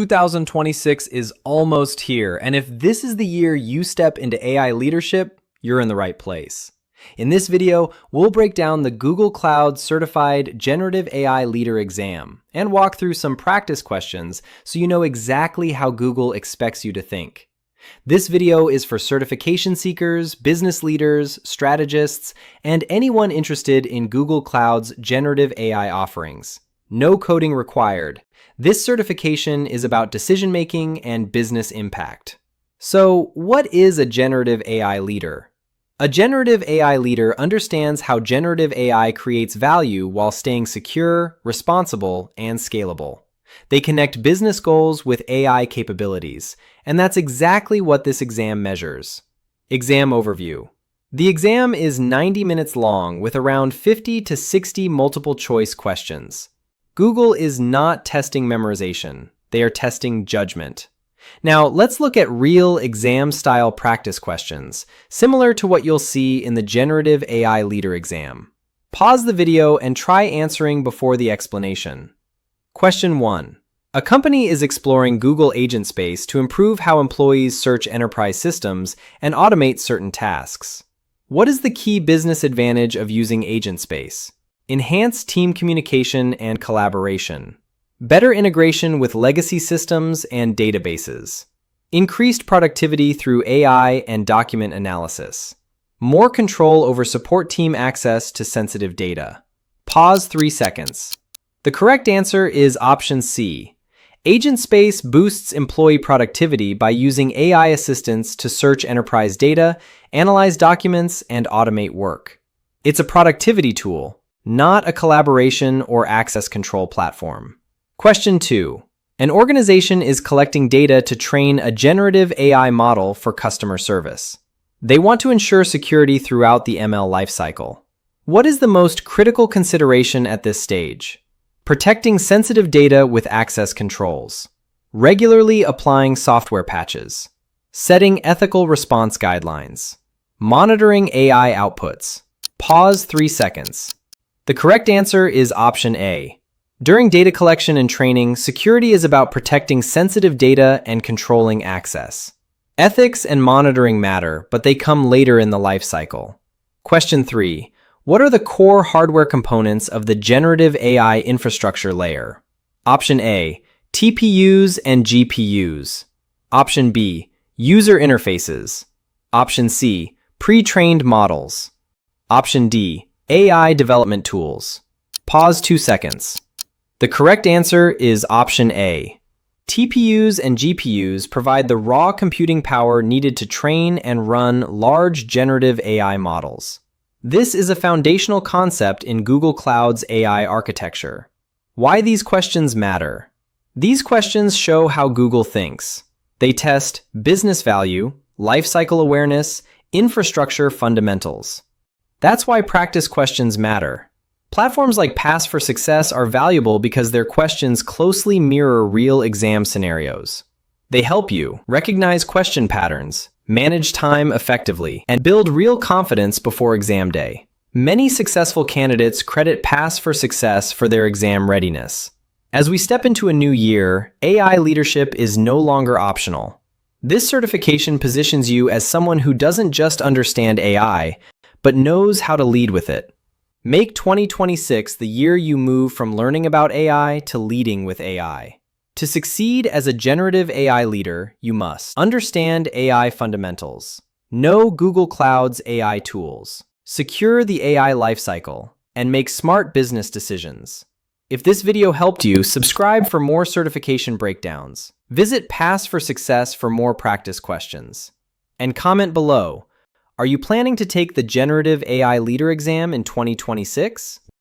2026 is almost here, and if this is the year you step into AI leadership, you're in the right place. In this video, we'll break down the Google Cloud Certified Generative AI Leader exam and walk through some practice questions so you know exactly how Google expects you to think. This video is for certification seekers, business leaders, strategists, and anyone interested in Google Cloud's generative AI offerings. No coding required. This certification is about decision-making and business impact. So, what is a generative AI leader? A generative AI leader understands how generative AI creates value while staying secure, responsible, and scalable. They connect business goals with AI capabilities, and that's exactly what this exam measures. Exam overview. The exam is 90 minutes long with around 50 to 60 multiple choice questions. Google is not testing memorization, they are testing judgment. Now, let's look at real exam-style practice questions, similar to what you'll see in the Generative AI Leader exam. Pause the video and try answering before the explanation. Question 1. A company is exploring Google Agentspace to improve how employees search enterprise systems and automate certain tasks. What is the key business advantage of using Agentspace? Enhanced team communication and collaboration. Better integration with legacy systems and databases. Increased productivity through AI and document analysis. More control over support team access to sensitive data. Pause 3 seconds. The correct answer is option C. Agentspace boosts employee productivity by using AI assistants to search enterprise data, analyze documents, and automate work. It's a productivity tool, not a collaboration or access control platform. Question 2. An organization is collecting data to train a generative AI model for customer service. They want to ensure security throughout the ML lifecycle. What is the most critical consideration at this stage? Protecting sensitive data with access controls. Regularly applying software patches. Setting ethical response guidelines. Monitoring AI outputs. Pause 3 seconds. The correct answer is option A. During data collection and training, security is about protecting sensitive data and controlling access. Ethics and monitoring matter, but they come later in the life cycle. Question 3. What are the core hardware components of the generative AI infrastructure layer? Option A. TPUs and GPUs. Option B. User interfaces. Option C. Pre-trained models. Option D. AI development tools. Pause 2 seconds. The correct answer is option A. TPUs and GPUs provide the raw computing power needed to train and run large generative AI models. This is a foundational concept in Google Cloud's AI architecture. Why these questions matter? These questions show how Google thinks. They test business value, lifecycle awareness, infrastructure fundamentals. That's why practice questions matter. Platforms like Pass for Success are valuable because their questions closely mirror real exam scenarios. They help you recognize question patterns, manage time effectively, and build real confidence before exam day. Many successful candidates credit Pass for Success for their exam readiness. As we step into a new year, AI leadership is no longer optional. This certification positions you as someone who doesn't just understand AI, but knows how to lead with it. Make 2026 the year you move from learning about AI to leading with AI. To succeed as a generative AI leader, you must understand AI fundamentals, know Google Cloud's AI tools, secure the AI lifecycle, and make smart business decisions. If this video helped you, subscribe for more certification breakdowns. Visit Pass for Success for more practice questions. And comment below. Are you planning to take the Generative AI Leader exam in 2026?